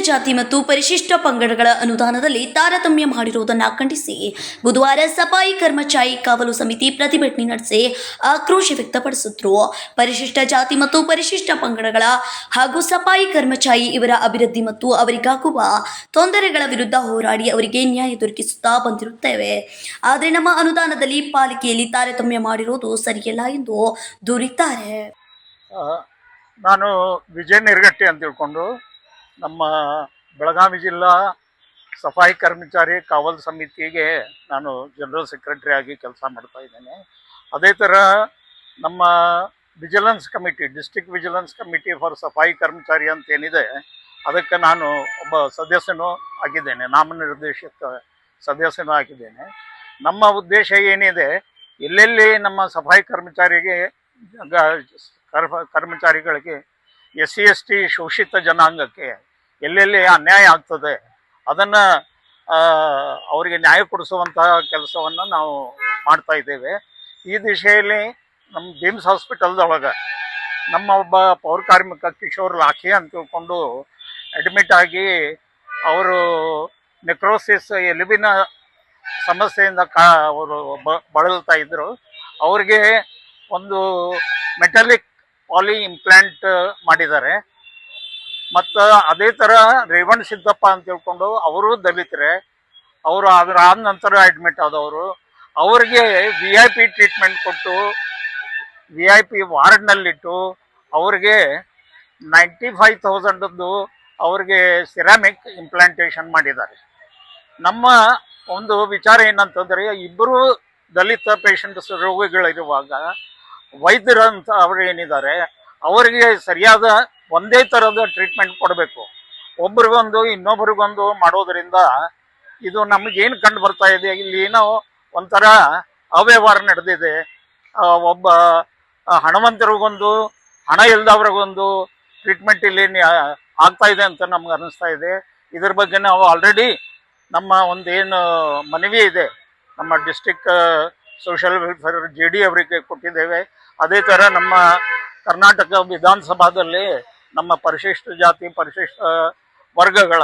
ಜಾತಿ ಮತ್ತು ಪರಿಶಿಷ್ಟ ಪಂಗಡಗಳ ಅನುದಾನದಲ್ಲಿ ತಾರತಮ್ಯ ಮಾಡಿರುವುದನ್ನು ಖಂಡಿಸಿ ಬುಧವಾರ ಸಫಾಯಿ ಕರ್ಮಚಾರಿ ಕಾವಲು ಸಮಿತಿ ಪ್ರತಿಭಟನೆ ನಡೆಸಿ ಆಕ್ರೋಶ ವ್ಯಕ್ತಪಡಿಸಿದ್ರು. ಪರಿಶಿಷ್ಟ ಜಾತಿ ಮತ್ತು ಪರಿಶಿಷ್ಟ ಪಂಗಡಗಳ ಹಾಗೂ ಸಫಾಯಿ ಕರ್ಮಚಾರಿ ಇವರ ಅಭಿವೃದ್ಧಿ ಮತ್ತು ಅವರಿಗಾಗುವ ತೊಂದರೆಗಳ ವಿರುದ್ಧ ಹೋರಾಡಿ ಅವರಿಗೆ ನ್ಯಾಯ ದೊರಕಿಸುತ್ತಾ ಬಂದಿರುತ್ತೇವೆ. ಆದರೆ ನಮ್ಮ ಅನುದಾನದಲ್ಲಿ ಪಾಲಿಕೆಯಲ್ಲಿ ತಾರತಮ್ಯ ಮಾಡಿರುವುದು ಸರಿಯಲ್ಲ ಎಂದು ದೂರಿದ್ದಾರೆ. ನಾನು ವಿಜಯ ನಿರ್ಗಟ್ಟಿ ಅಂತ ತಿಳ್ಕೊಂಡು ನಮ್ಮ ಬೆಳಗಾವಿ ಜಿಲ್ಲಾ ಸಫಾಯಿ ಕರ್ಮಚಾರಿ ಕಾವಲ್ ಸಮಿತಿಗೆ ನಾನು ಜನರಲ್ ಸೆಕ್ರೆಟರಿ ಆಗಿ ಕೆಲಸ ಮಾಡ್ತಾ ಇದ್ದೇನೆ. ಅದೇ ಥರ ನಮ್ಮ vigilance committee, district vigilance committee for ಸಫಾಯಿ ಕರ್ಮಚಾರಿ ಅಂತ ಏನಿದೆ ಅದಕ್ಕೆ ನಾನು ಒಬ್ಬ ಸದಸ್ಯನೂ ಆಗಿದ್ದೇನೆ, ನಾಮನಿರ್ದೇಶಿತ ಸದಸ್ಯನೂ ಆಗಿದ್ದೇನೆ. ನಮ್ಮ ಉದ್ದೇಶ ಏನಿದೆ, ಎಲ್ಲೆಲ್ಲಿ ನಮ್ಮ ಸಫಾಯಿ ಕರ್ಮಚಾರಿಗಳಿಗೆ SC/ST ಶೋಷಿತ ಜನಾಂಗಕ್ಕೆ ಎಲ್ಲೆಲ್ಲಿ ಅನ್ಯಾಯ ಆಗ್ತದೆ ಅದನ್ನು ಅವರಿಗೆ ನ್ಯಾಯ ಕೊಡಿಸುವಂತಹ ಕೆಲಸವನ್ನು ನಾವು ಮಾಡ್ತಾ ಇದ್ದೇವೆ. ಈ ದಿಶೆಯಲ್ಲಿ ನಮ್ಮ ಬಿಮ್ಸ್ ಹಾಸ್ಪಿಟಲ್ದೊಳಗೆ ನಮ್ಮ ಒಬ್ಬ ಪೌರಕಾರ್ಮಿಕ ಕಿಶೋರ್ ಲಾಖಿ ಅಂತ ತಿಳ್ಕೊಂಡು ಅಡ್ಮಿಟ್ ಆಗಿ ಅವರು ನೆಕ್ರೋಸಿಸ್ ಎಲುಬಿನ ಸಮಸ್ಯೆಯಿಂದ ಅವರು ಬಳಲ್ತಾ ಇದ್ದರು. ಅವ್ರಿಗೆ ಒಂದು ಮೆಟಾಲಿಕ್ ಪಾಲಿ ಇಂಪ್ಲಾಂಟ್ ಮಾಡಿದ್ದಾರೆ. ಮತ್ತು ಅದೇ ಥರ ರೇವಣ್ ಸಿದ್ದಪ್ಪ ಅಂತ ತಿಳ್ಕೊಂಡು ಅವರು ದಲಿತರೆ, ಅವರು ಅದರ ಆದ ನಂತರ ಅಡ್ಮಿಟ್ ಆದವರು. ಅವ್ರಿಗೆ VIP ಟ್ರೀಟ್ಮೆಂಟ್ ಕೊಟ್ಟು VIP ವಾರ್ಡ್ನಲ್ಲಿಟ್ಟು ಅವ್ರಿಗೆ 95,000 ಅವ್ರಿಗೆ ಸಿರಾಮಿಕ್ ಇಂಪ್ಲಾಂಟೇಷನ್ ಮಾಡಿದ್ದಾರೆ. ನಮ್ಮ ಒಂದು ವಿಚಾರ ಏನಂತಂದರೆ, ಇಬ್ಬರು ದಲಿತ ಪೇಷಂಟ್ಸ್ ರೋಗಿಗಳಿರುವಾಗ ವೈದ್ಯರಂತ ಅವರು ಏನಿದ್ದಾರೆ ಅವರಿಗೆ ಸರಿಯಾದ ಒಂದೇ ಥರದ ಟ್ರೀಟ್ಮೆಂಟ್ ಕೊಡಬೇಕು. ಒಬ್ರಿಗೊಂದು ಇನ್ನೊಬ್ರಿಗೊಂದು ಮಾಡೋದರಿಂದ ಇದು ನಮಗೇನು ಕಂಡು ಬರ್ತಾ ಇದೆ, ಇಲ್ಲಿ ಏನೋ ಒಂಥರ ಅವ್ಯವಹಾರ ನಡೆದಿದೆ. ಒಬ್ಬ ಹಣವಂತರಿಗೊಂದು ಹಣ ಇಲ್ದವ್ರಿಗೊಂದು ಟ್ರೀಟ್ಮೆಂಟ್ ಇಲ್ಲಿ ಆಗ್ತಾ ಇದೆ ಅಂತ ನಮ್ಗೆ ಅನ್ನಿಸ್ತಾ ಇದೆ. ಇದ್ರ ಬಗ್ಗೆ ನಾವು ಆಲ್ರೆಡಿ ನಮ್ಮ ಒಂದೇನು ಮನವಿ ಇದೆ ನಮ್ಮ ಡಿಸ್ಟ್ರಿಕ್ಟ್ ಸೋಷಿಯಲ್ ವೆಲ್ಫೇರ್ JD ಅವರಿಗೆ ಕೊಟ್ಟಿದ್ದೇವೆ. ಅದೇ ಥರ ನಮ್ಮ ಕರ್ನಾಟಕ ವಿಧಾನಸಭಾದಲ್ಲಿ ನಮ್ಮ ಪರಿಶಿಷ್ಟ ಜಾತಿ ಪರಿಶಿಷ್ಟ ವರ್ಗಗಳ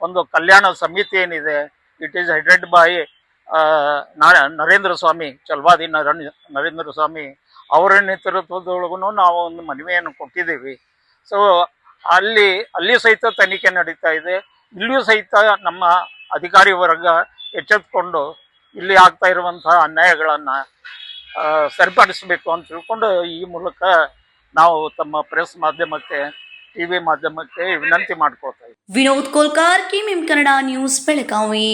ಒಂದು ಕಲ್ಯಾಣ ಸಮಿತಿ ಏನಿದೆ, it is headed by Narendra Swamy, Chalavadi Narendra Swamy ಅವರ ನೇತೃತ್ವದೊಳಗೂ ನಾವು ಒಂದು ಮನವಿಯನ್ನು ಕೊಟ್ಟಿದ್ದೀವಿ. ಸೊ ಅಲ್ಲಿ ಸಹಿತ ತನಿಖೆ ನಡೀತಾ ಇದೆ. ಇಲ್ಲಿಯೂ ಸಹಿತ ನಮ್ಮ ಅಧಿಕಾರಿ ವರ್ಗ ಎಚ್ಚೆತ್ತುಕೊಂಡು ಇಲ್ಲಿ ಆಗ್ತಾ ಇರುವಂತಹ ಅನ್ಯಾಯಗಳನ್ನು ಸರಿಪಡಿಸಬೇಕು ಅಂತ ತಿಳ್ಕೊಂಡು ಈ ಮೂಲಕ ನಾವು ತಮ್ಮ ಪ್ರೆಸ್ ಮಾಧ್ಯಮಕ್ಕೆ, TV ಮಾಧ್ಯಮಕ್ಕೆ ವಿನಂತಿ ಮಾಡ್ಕೊಳ್ತಾ ಇದ್ದೀವಿ. Vinod Kolkar, KMM Kannada news, Belagavi.